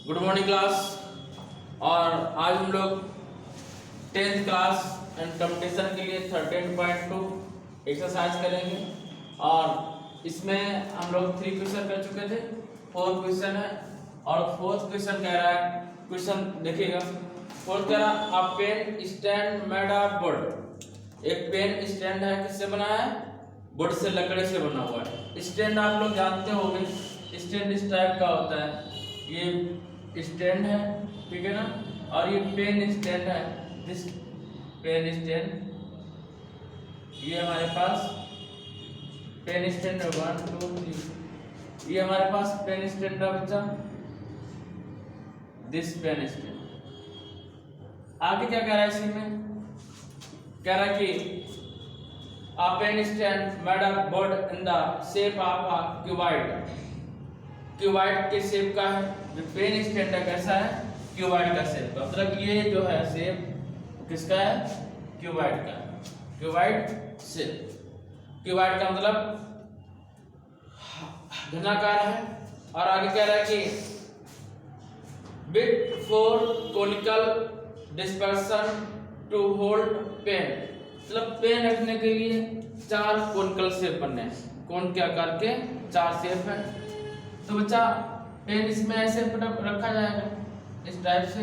Good morning class. और आज हम लोग 10th क्लास एंड कंपटीशन के लिए 13.2 एक्सरसाइज करेंगे। और इसमें हम लोग 3 क्वेश्चन कर चुके थे, 4 क्वेश्चन है। और 4th क्वेश्चन कह रहा है, क्वेश्चन देखिएगा। 4th कह रहा है a pen stand made of wood. एक पेन स्टैंड है, किससे बना है? वुड से, लकड़ी से बना हुआ है। स्टैंड आप लोग जानते होंगे, स्टैंड इस टाइप का होता है। ये स्टैंड है, ठीक है ना। और ये पेन स्टैंड है, दिस पेन स्टैंड। ये हमारे पास पेन स्टैंड है 1 2 3। ये हमारे पास पेन स्टैंड है बच्चा, दिस पेन स्टैंड। आगे क्या कह रहा है इसमें? कह रहा है कि a pen stand made of wood in the shape of a cuboid। Cuboid के शेप का है जो पेन स्टैंड है। कैसा है? क्यूबॉइड का शेप का। मतलब ये जो है शेप किसका है? क्यूबॉइड का। क्यूबॉइड शेप, क्यूबॉइड का मतलब घनाकार है। और आगे कह रहा है कि bit for conical dispersion to hold pen. मतलब पेन रखने के लिए 4 कोनिकल शेप बनने हैं। कोन के आकार के 4 शेप है। तो बच्चा पेन इसमें ऐसे रखा जाएगा, इस टाइप से।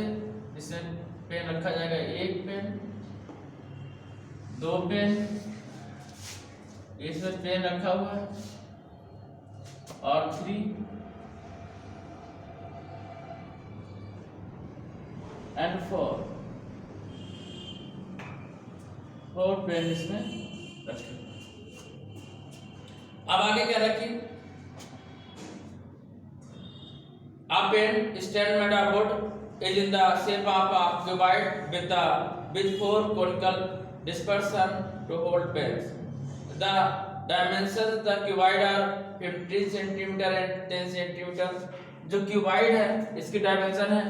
इससे पेन रखा जाएगा, 1 पेन, 2 पेन, इसमें पेन रखा हुआ है, और 3 एंड 4 पेन इसमें रखे। अब आगे क्या रखी? A pen stand made of wood is in the shape of a cuboid with 4 conical dispersion to hold pens. The dimensions of the cuboid are 15 cm and 10 cm। जो क्यूबॉइड है इसकी dimension है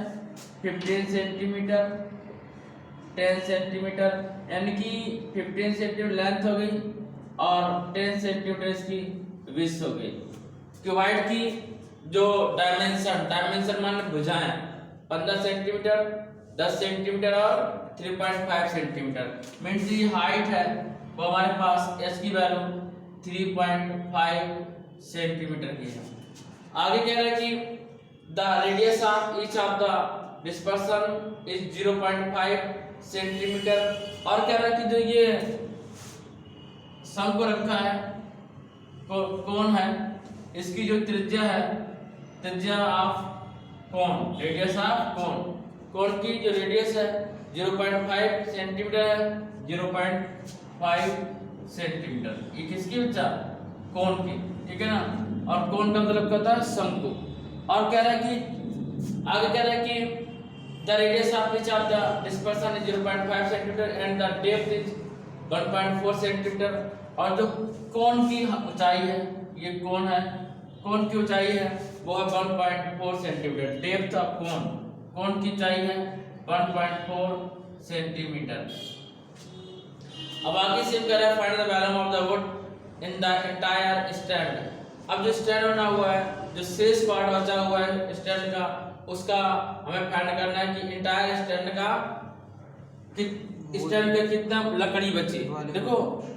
15 सेंटीमीटर, 10 सेंटीमीटर, यानी कि 15 centimetre length हो गई और 10 centimetre इसकी विड्थ हो गई। क्यूबॉइड की जो डायमेंशन मान भुजाएं 15 सेंटीमीटर, 10 सेंटीमीटर और 3.5 सेंटीमीटर। मीन्स ये हाइट है वो हमारे पास एच की वैल्यू 3.5 सेंटीमीटर की है। आगे कह रहा है कि the radius of each of the dispersion is 0.5 centimetre. और कह रहा है कि जो ये शंकु रखा है, कौन है, इसकी जो त्रिज्या है, त्रिज्या of cone, radius of cone, cone की जो रेडियस है 0.5 सेंटीमीटर है, 0.5 सेंटीमीटर। ये किसकी बच्चा? कोन की, ठीक है ना। और कोन का मतलब क्या होता है? शंकु। और कह रहा है कि आगे कह रहा है कि the radius of each of the dispersion is 0.5 centimetre and the depth is 1.4 centimetre. और जो कोन की ऊंचाई है, ये कोन है, कोन की ऊंचाई है वो है 1.4 सेंटीमीटर। डेप्थ ऑफ कोन की ऊंचाई है 1.4 सेंटीमीटर। अब आगे से कह रहा है find the value of the would in the entire stand. अब जो स्टैंड बना हुआ है, जो शेष पार्ट बचा हुआ है स्टैंड का, उसका हमें फाइंड करना है कि एंटायर स्टैंड का स्टैंड का कितना लकड़ी बची। देखो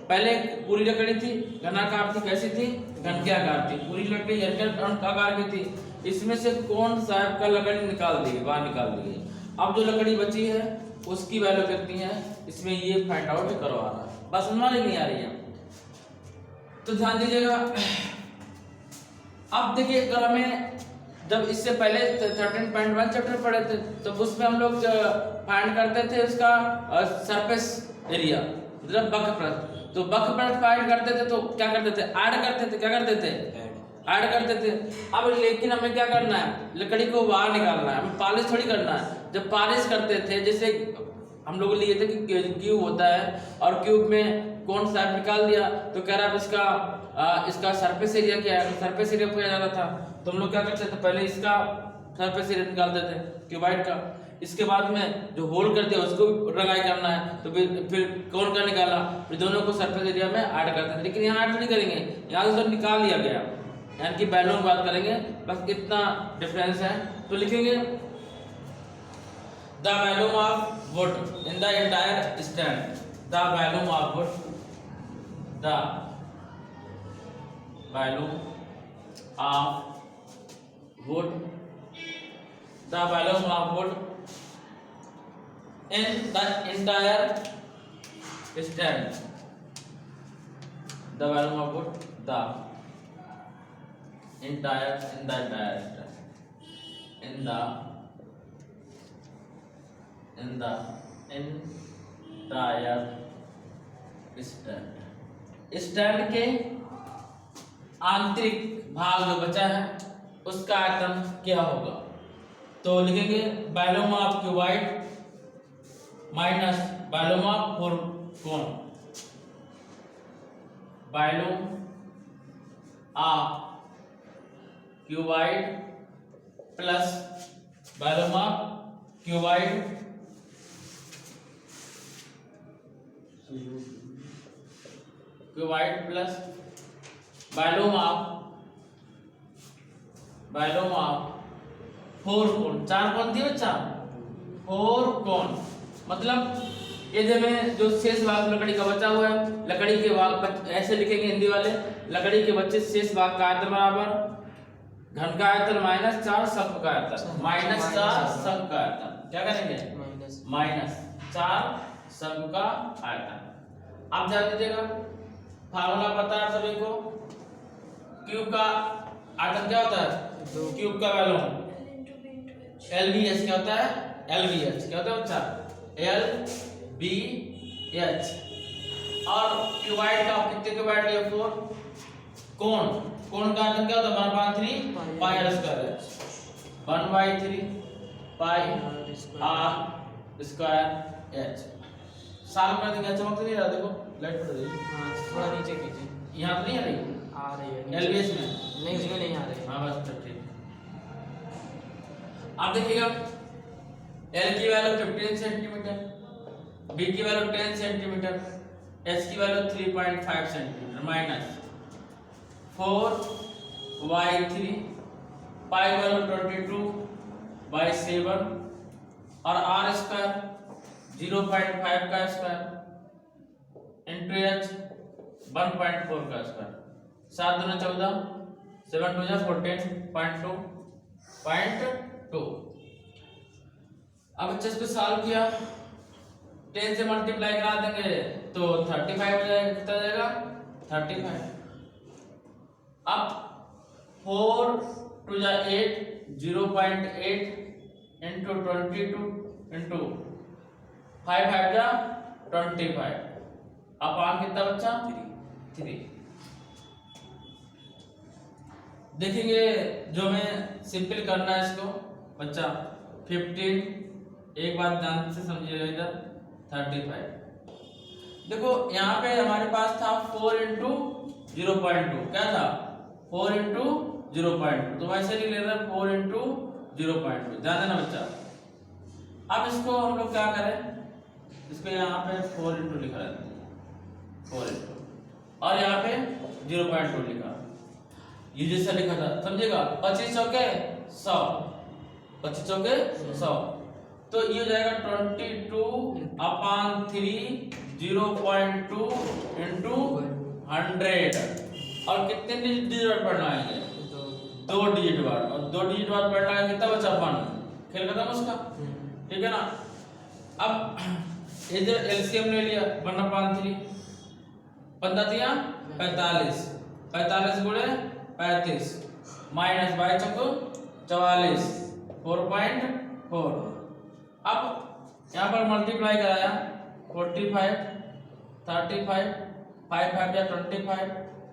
पहले पूरी लकड़ी थी, घनाकार थी, कैसी थी? घन के आकार थी। पूरी लकड़ी आकार की थी। इसमें से कौन सा का लकड़ी निकाल दी, बाहर निकाल दी। अब जो लकड़ी बची है उसकी वैल्यू कितनी है, इसमें ये फाइंड आउट करवा रहा है। बस समझ नहीं आ रही है तो ध्यान दीजिएगा। अब देखिए, अगर हमें जब इससे पहले 13.1 चैप्टर पढ़े थे तो उसमें हम लोग फाइंड करते थे उसका सरफेस एरिया, मतलब वक्रपृष्ठ। तो वक्रपृष्ठ फाइंड करते थे तो क्या करते थे? ऐड करते थे। क्या करते थे? ऐड करते थे। अब लेकिन हमें क्या करना है? लकड़ी को बाहर निकालना है, हमें पॉलिश थोड़ी करना है। जब पॉलिश करते थे, जैसे हम लोग लिए थे कि क्यूब होता है और क्यूब में कौन सा निकाल दिया, तो कह रहा है इसका सरफेस एरिया क्या है? सरफेस एरिया पूछा जाता था। तो हम लोग क्या करते थे? पहले इसका सरफेस एरिया निकालते थे क्यूबॉइड का। इसके बाद में जो होल कर दिया उसको रंगाई करना है, तो फिर कौन का निकाला, फिर दोनों को सरफेस एरिया में ऐड करते थे। लेकिन यहाँ ऐड नहीं करेंगे, यहाँ से निकाल लिया गया। यानी कि वैल्यू में बात करेंगे, बस इतना डिफरेंस है। तो लिखेंगे the volume of would in the entire stand, the volume of would, the volume of would, the volume of would in the entire stand, the volume of wood, the entire stand, in the entire stand के आंतरिक भाग जो बचा है उसका आयतन क्या होगा। तो लिखेंगे volume of cuboid minus volume of four cone, volume of cuboid plus volume of cuboid plus volume of four cone. चार कोन थी बच्चा, फोर कोन, मतलब ये जो शेष भाग लकड़ी का बचा हुआ है, लकड़ी के भाग ऐसे लिखेंगे हिंदी वाले, लकड़ी के बचे शेष भाग का आयतन बराबर घन का आयतन माइनस 4 शंकु का आयतन, माइनस 4 शंकु का आयतन। क्या करेंगे, माइनस 4 शंकु का आयतन। आप जान लीजिएगा फार्मूला पता है सभी को, क्यूब का आयतन क्या होता है, क्यूब का वॉल्यूम LBH क्या होता है, LBH क्या होता है बच्चा, LBH। और क्यूबाइड का कितने क्यूबाइड लिया, 4। कोण का आयतन क्या होता है, 1/3 पाई r स्क्वायर h, 1/3 पाई r स्क्वायर h। साल कर देंगे, चमक नहीं रहा, देखो लाइट पड़ रही है। हां थोड़ा नीचे कीजिए, यहां तो नहीं आ रही है LBH में, नहीं उसमें नहीं आ रही। हां बस ठीक। आप देखिएगा L की वैल्यू 15 सेंटीमीटर, B की वैल्यू 10 सेंटीमीटर, H की value 3.5 centimetre, minus 4/3 pi value 22/7 और r स्क्वायर 0.5 का स्क्वायर इंटू h 1.4 का स्क्वायर, 7 दूना 14, 7 2 14.2। अब बच्चे इसको सॉल्व किया, 10 से मल्टीप्लाई करा देंगे तो 35 हो जाएगा, कितना जाएगा 35। अब 4 2 जा 8, 0.8 इंटू 22 इंटू 5 5 जा 25। अब आंसर कितना बच्चा 3। देखेंगे जो हमें सिंपल करना है इसको बच्चा 15, एक बात ध्यान से समझिएगा इधर 35। देखो यहाँ पे हमारे पास था 4 इंटू 0.2, क्या था 4 इंटू 0.2, तो वैसे नहीं ले रहे 4 इंटू 0.2, ध्यान देना बच्चा। अब इसको हम लोग क्या करें, इसको यहाँ पे 4 इंटू लिखा रहता है, 4 इंटू, और यहाँ पे 0.2 लिखा, ये जैसा लिखा था समझेगा, 25 चौके 100, 25 चौके 100, तो ये हो जाएगा 22/3 0.2 इंटू 100। और कितने डिजिट बाद पढ़ना है, 2 डिजिट बाद, और 2 डिजिट बाद पढ़ना है, कितना बचा 1, खेल खत्म उसका, ठीक है ना। अब इधर एलसीएम ले लिया, 1/3, 15 45, 45 गुणे 35 माइनस 22 चौको 44, 4.4। अब यहाँ पर मल्टीप्लाई कराया, 45 35 5 5 जा 25,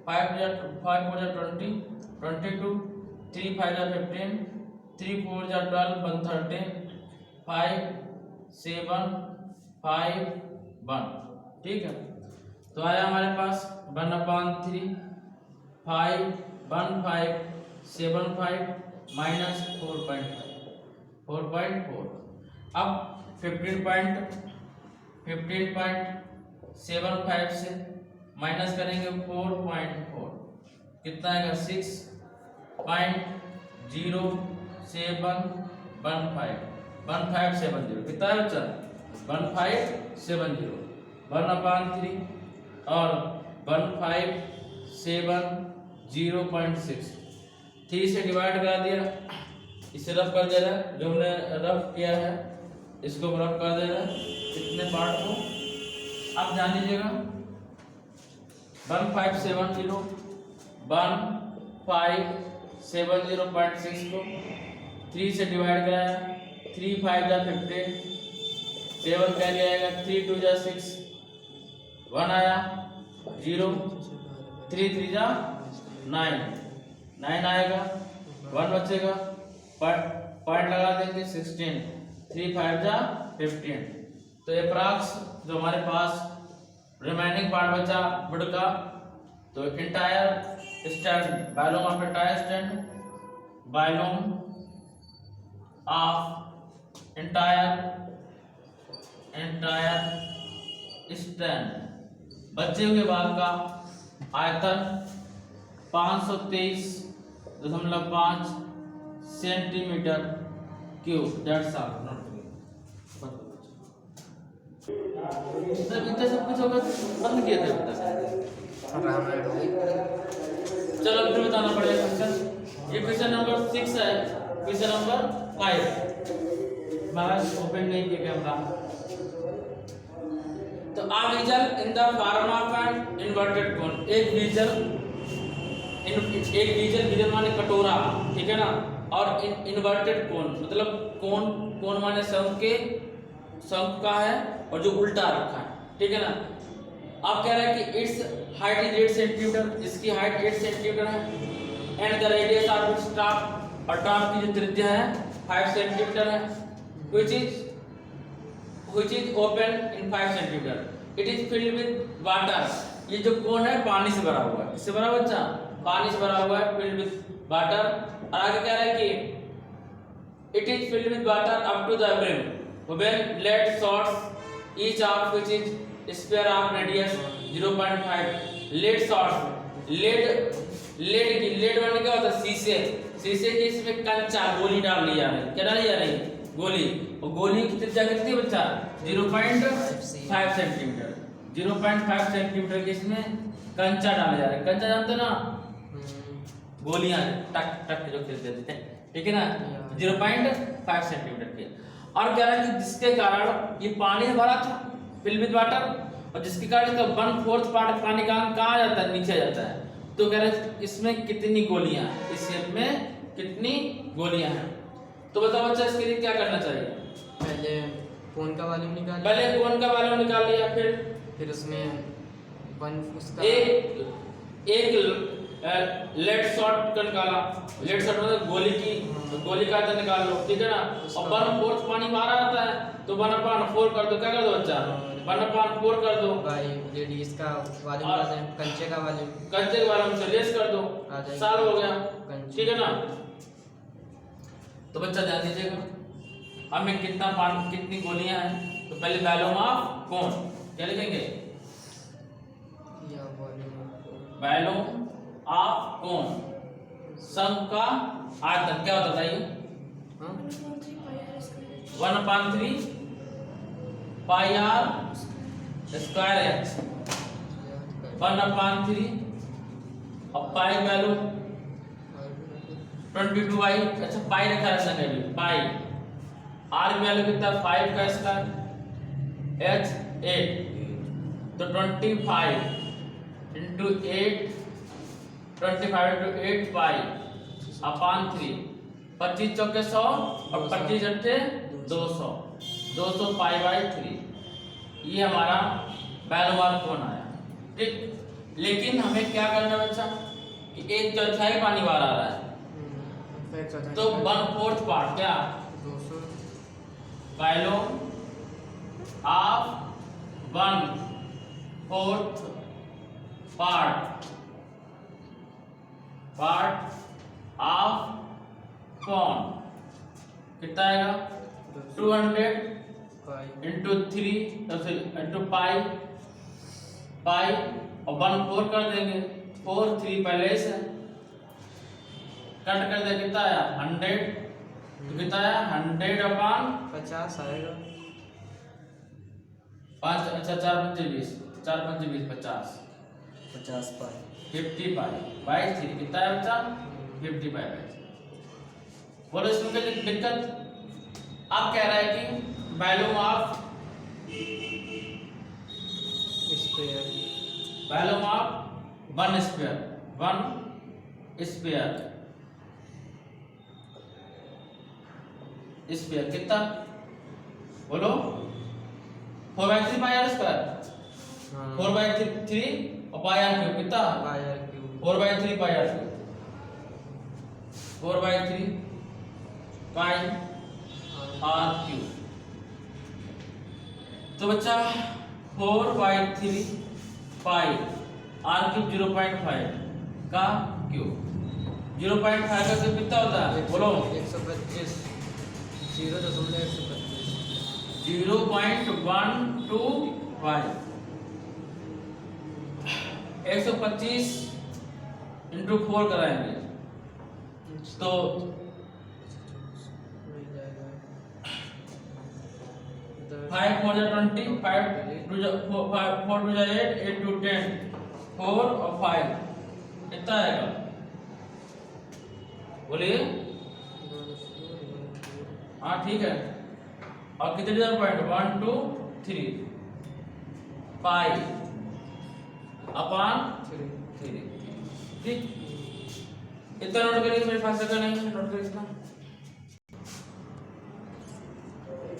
5 जा 5 4 जा 20 22, 3 5 जा 15, 3 4 जा 12 130, 5 7 5 1, ठीक है। तो आया हमारे पास 1/3 5 1 5 7 5 माइनस 4.4। अब 15.75 से माइनस करेंगे 4.4, कितना आएगा 6 1570 कितना है बच्चा 1570 1/3 और 1570.6 3 से डिवाइड करा दिया, इसे रफ कर दे रहा है, जो हमने रफ किया है इसको रफ कर दे रहा है इतने पार्ट को। आप जान लीजिएगा 1570.6 को 3 से डिवाइड कराया, 3 5 जा 15, 7 कैरी आएगा, 3 2 जा 6, 1 आया 0, 3 3 जा 9 आएगा, 1 बचेगा, पॉइंट लगा देंगे 16, 3 5 जा 15। तो अप्रॉक्स जो हमारे पास रिमेनिंग पार्ट बचा वुड का, तो entire stand volume of entire stand, volume of entire stand, बचे हुए भाग का आयतन 523.5 सेंटीमीटर क्यूब। That's all. इतना सब कुछ होगा बंद किया था बता। चलो फिर बताना पड़ेगा क्वेश्चन। ये क्वेश्चन नंबर 6 है, क्वेश्चन नंबर 5 महाराज ओपन नहीं किया कैमरा। तो a vessel in the form of an inverted cone, एक विजल माने कटोरा, ठीक है ना, और इन्वर्टेड कोन मतलब कोन माने शंख का है और जो उल्टा रखा है, ठीक है ना। आप कह रहे हैं कि इट्स हाइट इज 8 सेंटीमीटर, इसकी हाइट 8 सेंटीमीटर है, and the radius of its top, और टॉप की जो त्रिज्या है 5 सेंटीमीटर है, which is open in 5 centimetre, it is filled with water। ये जो कोन है पानी से भरा हुआ है, किससे भरा हुआ बच्चा, पानी से भरा हुआ है, filled with water। और आगे कह रहा है कि it is filled with water up to the brim when lead shots each of which is sphere of radius 0.5 lead shots। lead माने क्या होता है, शीशे के इसमें कंचा गोली डाल ली जा रही है, क्या डाली जा रही है, गोली, और गोली की त्रिज्या कितनी बच्चा 0.5 सेंटीमीटर, 0.5 सेंटीमीटर के इसमें कंचा डाले जा रहे हैं। कंचा जानते हो ना, गोलियां टक टक जो खेलते थे, ठीक है ना, 0.5 सेंटीमीटर के। और कह रहा है कि जिसके कारण ये पानी से भरा था फिल विद वाटर, और जिसके कारण इसका 1/4 पार्ट पानी का कहाँ जाता है, नीचे जाता है। तो कह रहा है इसमें कितनी गोलियां, इस शेप में कितनी गोलियां हैं। तो बताओ बच्चा इसके लिए क्या करना चाहिए। पहले कोन का वॉल्यूम निकाल लिया, फिर उसमें उसका एक लेड शॉट निकाला, लेड शॉट मतलब गोली का आयतन निकाल लो, ठीक है ना। और 1/4 पानी बाहर आता है, तो 1/4 कर दो, क्या कर दो बच्चा 1/4 कर दो भाई रेडियस का वॉल्यूम, कंचे का वॉल्यूम से लेस कर दो, साल हो गया, ठीक है ना। तो बच्चा ध्यान दीजिएगा, हमें कितनी गोलियां हैं। तो पहले वॉल्यूम ऑफ कोन क्या लिखेंगे, वॉल्यूम ऑफ कोन, शंख का आयतन क्या होता था ये 1/3 पाई आर स्क्वायर एच, 1/3 और पाई वैल्यू 22i। अच्छा पाई रखा है संगे भी, पाई आर की वैल्यू कितना 5 का स्क्वायर, एच 8, तो 25 into 8 पाई अपान 3, 25 चौके 100 और 25 अट्ठे 200 पाई बाई 3। ये हमारा वैल्यूम ऑफ कोन आया, ठीक। लेकिन हमें क्या करना बच्चा कि 1/4 पानी बाहर आ रहा है, तो 1/4 पार्ट क्या volume of 1/4 part of cone कितना आएगा 200 into 3 into पाई और 1/4 कर देंगे, 4 3 पहले से कट कर दे कितना आया 100, तो कितना आया 100 अपॉन 50 आएगा। 5, अच्छा 4 पंचे 20, 4 पंचे 20 50, 50 पाई 50 पाई बाई 3 कितना है बच्चा 50 पाई बाई 3। बोलो इसमें क्या दिक्कत। अब कह रहा है कि volume of square volume of 1 square square कितना बोलो 4/3 पाई आर स्क्वायर, 4/3 और पाई आर क्यूब कितना pi r cube 4/3 pi r cube, 4/3 pi r cube. तो बच्चा 4/3 पाई आर क्यूब 0.5 का क्यूब, 0.5 का क्यूब कितना होता है बोलो 125 0.125 0.125 125 इंटू 4 कराएंगे तो मिल जाएगा 5 4 जा 20, 5 2 जा 4 2 जा 8, 8 2 10, 4 और 5 कितना आएगा बोलिए। हाँ ठीक है। और कितने डिजिट पॉइंट 1 2 3 पाई अपॉन 3 ठीक। इतना नोट करिए, मेरे पास का नहीं है, नोट करिए इसका।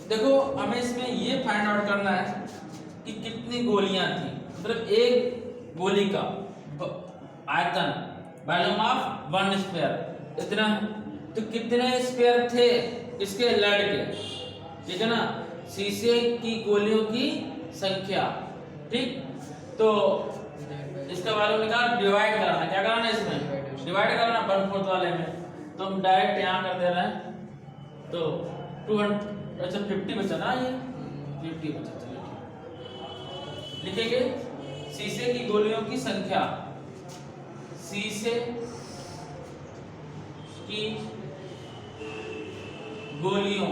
देखो हमें इसमें ये फाइंड आउट करना है कि कितनी गोलियां थी, मतलब एक गोली का आयतन वॉल्यूम ऑफ 1 स्क्वायर इतना, तो कितने स्क्वायर थे इसके लेड के, ठीक है ना, शीशे की गोलियों की संख्या, ठीक। तो इसका वैल्यू निकाल, डिवाइड कराना, क्या कराना है इसमें डिवाइड कराना 1/4 वाले में, तो हम डायरेक्ट यहाँ कर दे रहे हैं तो 200, अच्छा 50 बचा ना, ये 50 बचा, चलिए लिखेंगे शीशे की गोलियों की संख्या, शीशे की गोलियों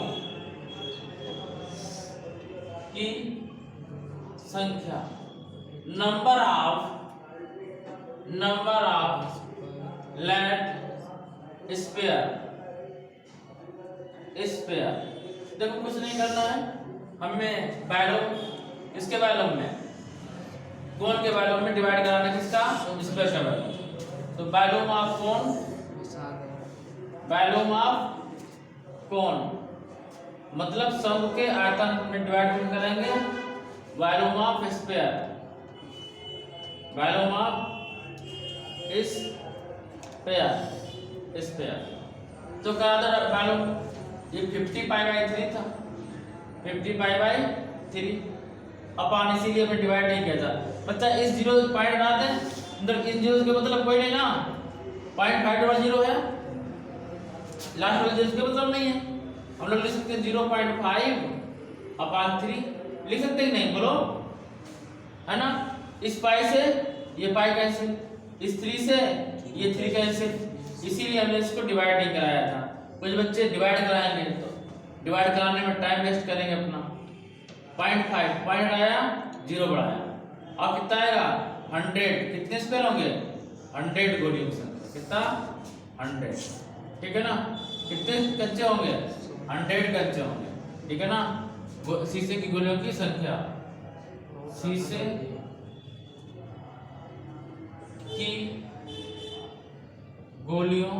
की संख्या, नंबर ऑफ लेड स्पेयर। देखो कुछ नहीं करना है हमें, वैल्यूम इसके वैल्यूम में कोण के वैल्यूम में डिवाइड कराना है किसका स्पेयर का वैल्यूम। तो वैल्यूम ऑफ कोण, वैल्यूम ऑफ कोण मतलब शंकु के आयतन में डिवाइड करेंगे volume of sphere, volume of sphere. तो क्या था वॉल्यूम, ये 50 पाई बाई 3 था, 50 पाई बाई 3 अपॉन, इसीलिए हमने डिवाइड नहीं किया था बच्चा। इस जीरो पॉइंट हटा दें, अंदर इन जीरो के मतलब कोई नहीं ना, 0.5 है, लास्ट वाले जीरो के मतलब नहीं है, हम लोग लिख सकते हैं 0.5 अपॉन 3, लिख सकते हैं नहीं बोलो, है ना। इस पाई से ये पाई कैंसिल, इस 3 से ये 3 कैंसिल, इसीलिए हमने इसको डिवाइड नहीं कराया था। कुछ बच्चे डिवाइड कराएंगे तो डिवाइड कराने में टाइम वेस्ट करेंगे अपना। 0.5 पॉइंट आया, 0 बढ़ाया, अब कितना आएगा 100, कितने स्क्वायर होंगे 100 गोलियों की संख्या, कितना 100, ठीक है ना। कितने कच्चे होंगे 100 कच्चे होंगे, ठीक है ना। शीशे की गोलियों की संख्या, शीशे की गोलियों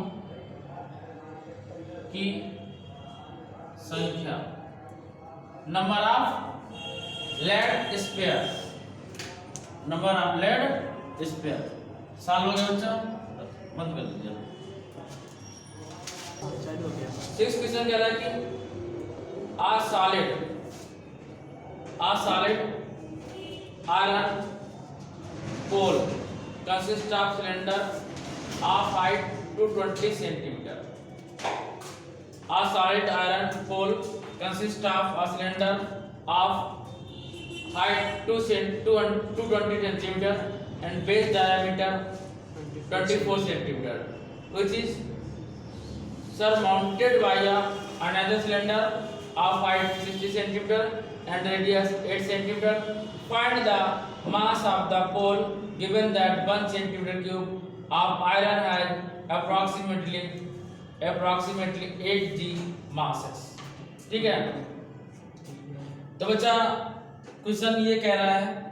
की संख्या, number of lead sphere, number of lead sphere. साल हो गया बच्चा, बंद कर दीजिए। 6 क्वेश्चन कह रहा है कि a solid iron pole consists of cylinder of height 220 centimeter. A solid iron pole consists of a cylinder of height 220 centimeter and base diameter 24 centimeter, which is surmounted by another cylinder of height 60 centimeter and radius 8 centimeter. Find the mass of the pole given that 1 centimeter cube of iron has approximately 8 g masses. ठीक है, तो बच्चा question ये कह रहा है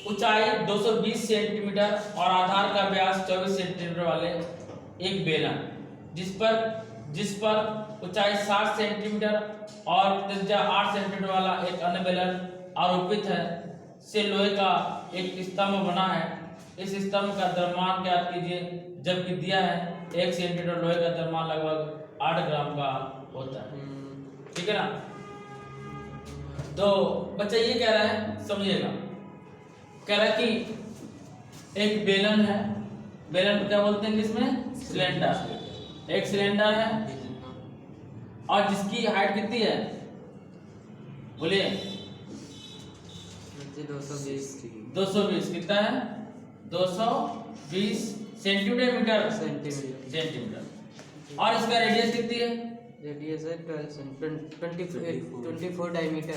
ऊंचाई 220 centimetre और आधार का व्यास 24 सेंटीमीटर वाले एक बेलन जिस पर ऊंचाई 60 सेंटीमीटर और त्रिज्या 8 सेंटीमीटर वाला एक अन्य बेलन आरोपित है से लोहे का एक स्तंभ बना है। इस स्तंभ का द्रव्यमान ज्ञात कीजिए, जबकि दिया है 1 सेंटीमीटर लोहे का द्रव्यमान लगभग 8 ग्राम का होता है। ठीक है ना, तो बच्चा ये कह रहा है, समझिएगा, कह रहा है कि एक बेलन है, बेलन क्या बोलते हैं जिसमें सिलेंडर, एक सिलेंडर है और जिसकी हाइट कितनी है, बोलिए 220 कितना है, 220 सेंटीमीटर और इसका रेडियस कितनी है, रेडियस है 24 डायमीटर है।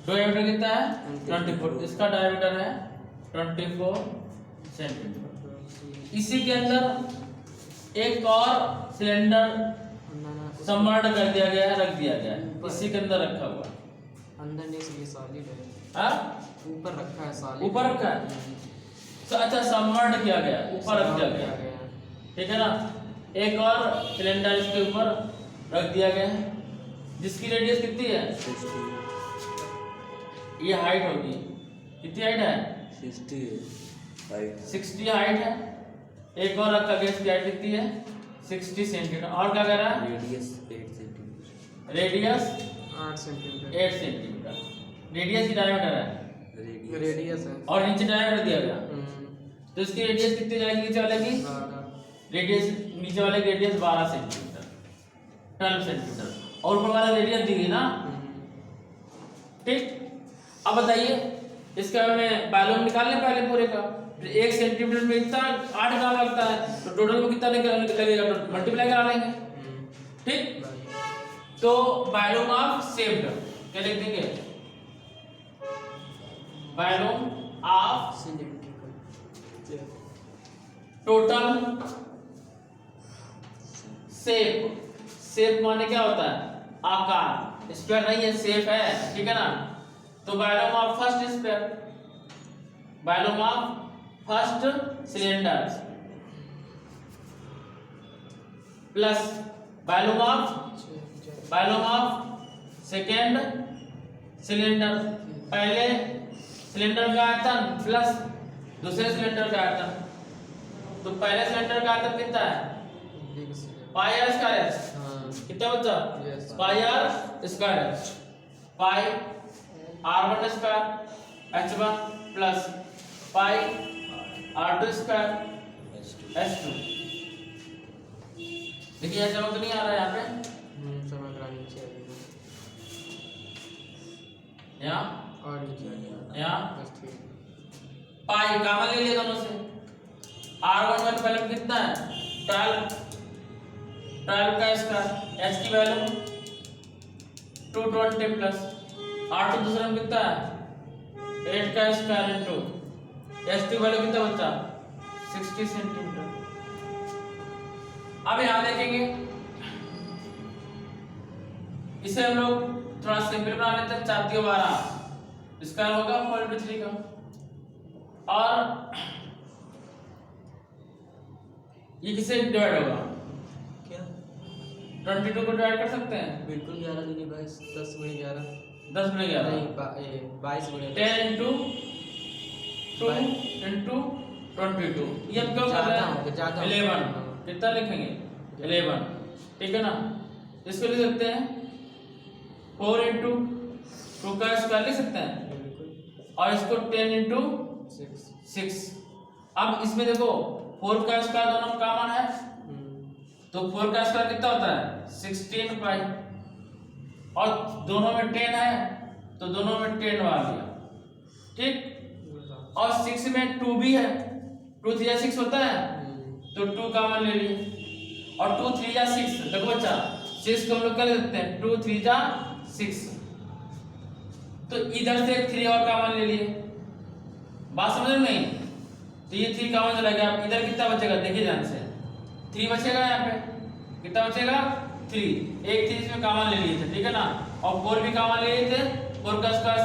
डायमीटर कितना है 24, इसका डायमीटर है 24 सेंटीमीटर। इसी के अंदर एक और सिलेंडर सबमर्ज कर दिया गया है, रख दिया गया है, इसी के अंदर रखा हुआ है। अंदर नहीं, ये सॉलिड है, ऊपर रखा है, सॉलिड ऊपर रखा है, अच्छा सबमर्ज किया गया, ऊपर रख दिया गया, ठीक है ना। एक और सिलेंडर इसके ऊपर रख दिया गया है जिसकी रेडियस कितनी है, ये हाइट होगी, कितनी हाइट है 60 हाइट है। एक और रखा गया, इसकी हाइट कितनी है 60 सेंटीमीटर और क्या कह रहा है रेडियस 8 सेंटीमीटर, रेडियस की डायमीटर है, रेडियस है और नीचे डायमीटर दिया गया, तो इसकी रेडियस कितनी जाएगी, नीचे वाले की रेडियस, नीचे वाले की रेडियस 12 सेंटीमीटर 12 सेंटीमीटर और ऊपर वाला रेडियस दी गई ना। ठीक, अब बताइए इसका हमें वॉल्यूम निकालने पहले पूरे का, 1 सेंटीमीटर में इतना 8 ग्राम लगता है, तो टोटल में कितना लगेगा, मल्टीप्लाई करा लेंगे। ठीक, तो वॉल्यूम ऑफ शेप्ड क्या लिख देंगे, volume of total shape, shape माने क्या होता है आकार, स्क्वायर नहीं है, शेप है, ठीक है ना। तो volume of first square, volume of first cylinder plus volume of second cylinder, पहले सिलेंडर का आयतन प्लस दूसरे सिलेंडर का आयतन, तो पहले सिलेंडर का आयतन कितना है पाई आर स्क्वायर, कितना बच्चा pi r square, pi r1 square h1 plus pi r2 square h2। देखिए यह जवाब तो नहीं आ रहा है यहाँ पे, समझ रहा नीचे यहाँ और नीचे यहाँ पाई कॉमन ले लिया दोनों से, r1 का वैल्यू कितना है 12 का स्क्वायर, h की वैल्यू 220 प्लस r2 दूसरे में कितना है 8 का स्क्वायर इनटू h2 वैल्यू कितना बच्चा 60 सेंटीमीटर। अब यहाँ देखेंगे, इसे हम लोग थोड़ा सिंपल बना लेते हैं, 4 × 12 इसका होगा 4×3 का, और ये किसे डिवाइड होगा, क्या 22 को डिवाइड कर सकते हैं, बिल्कुल 11 दूनी 22, 10 गुणे 11, 10 गुणे 11 नहीं 22 गुणे 10 into 2 into 22, ये हम क्यों कर रहे हैं 11, कितना लिखेंगे 11, ठीक है ना। इसको लिख सकते हैं 4 into 2 का स्क्वायर लिख सकते हैं, और इसको 10 into 6। अब इसमें देखो 4 का स्क्वायर दोनों कॉमन है, तो 4 का स्क्वायर कितना होता है 16 पाई, और दोनों में 10 है तो दोनों में 10 वाला लिया, ठीक। और 6 में 2 भी है, 2 3 6 होता है, तो 2 कॉमन ले लिए और 2 3 जा 6। देखो बच्चा 6 को हम लोग क्या ले सकते हैं 2 3 जा 6। तो इधर से 3 और कॉमन ले लिए। बात समझ रहे नहीं? तो ये 3 कॉमन चला गया। इधर कितना बचेगा देखिए ध्यान से, 3 बचेगा यहाँ पे। कितना बचेगा 3। एक 3 इसमें कॉमन ले लिए थे, ठीक है ना। और 4 भी कॉमन ले लिए थे, 4 का स्क्वायर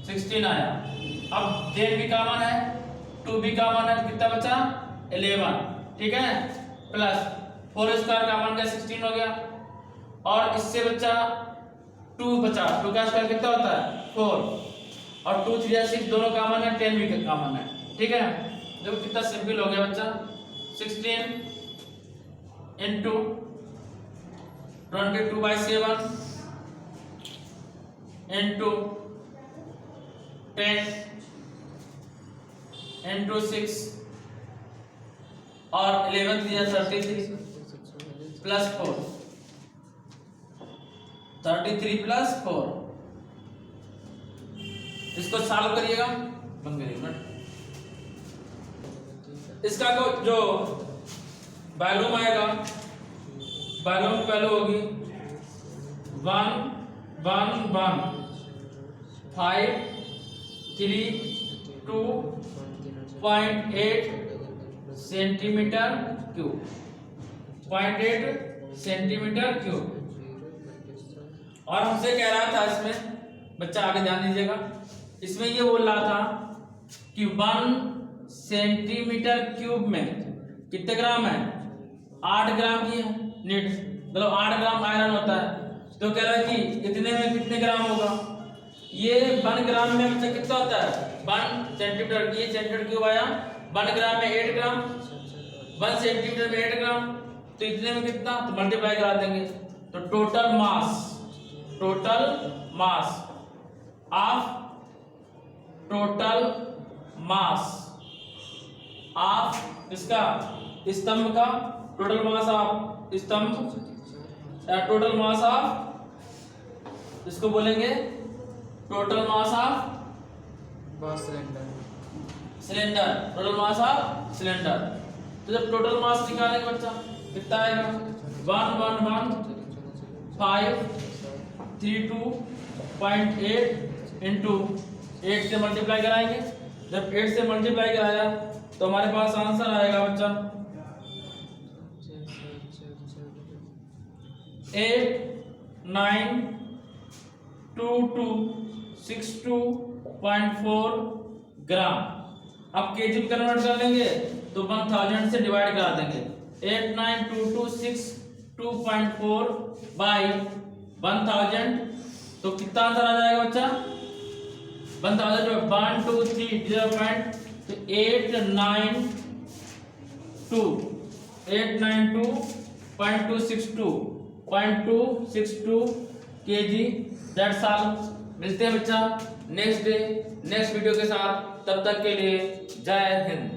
16 आया। अब जेड भी कॉमन है, 2 भी कॉमन है, कितना बचा 11, ठीक है। प्लस 4 स्क्वायर कॉमन का 16 हो गया और इससे बचा 2 बचा। 2 का स्क्वायर कितना होता है 4 और 2 3 या 6 दोनों कॉमन है, 10 भी कॉमन है, ठीक है। देखो कितना सिंपल हो गया बच्चा। 16 into 22/7 into 10 into 6 और 11 3 33 प्लस 4 33 प्लस 4। इसको सॉल्व करिएगा, बंद करिएगा। इसका जो वैल्यू आएगा, वैल्यू की वैल्यू होगी 1 1 1 5 3 2.8 सेंटीमीटर क्यूब, 0.8 सेंटीमीटर क्यूब। और हमसे कह रहा था इसमें, बच्चा आगे ध्यान दीजिएगा, इसमें ये बोल रहा था कि 1 सेंटीमीटर क्यूब में कितने ग्राम है 8 ग्राम की नीड, मतलब 8 ग्राम आयरन होता है। तो कह रहा है कि इतने में कितने ग्राम होगा। ये 1 ग्राम में मतलब कितना होता है 1 सेंटीमीटर, ये सेंटीमीटर क्यूब आया 1 ग्राम में 8 ग्राम, 1 सेंटीमीटर में 8 ग्राम, तो इतने में कितना, तो मल्टीप्लाई करा देंगे। तो टोटल मास ऑफ इसका स्तंभ का टोटल मास ऑफ स्तंभ, टोटल मास ऑफ, इसको बोलेंगे total mass of cylinder, total mass of cylinder. तो जब टोटल मास निकालेंगे बच्चा कितना आएगा 111,532.8 इंटू 8 से मल्टीप्लाई कराएंगे। जब 8 से मल्टीप्लाई कराया तो हमारे पास आंसर आएगा बच्चा 892262.4 ग्राम। अब केजी में कन्वर्ट कर लेंगे तो 1000 से डिवाइड करा देंगे। 892262.4 बाई 1000, तो कितना आंसर आ जाएगा बच्चा 1000 1 2 3 0. तो 892.262 kg। That's all. मिलते हैं बच्चा नेक्स्ट डे नेक्स्ट वीडियो के साथ, तब तक के लिए जय हिंद।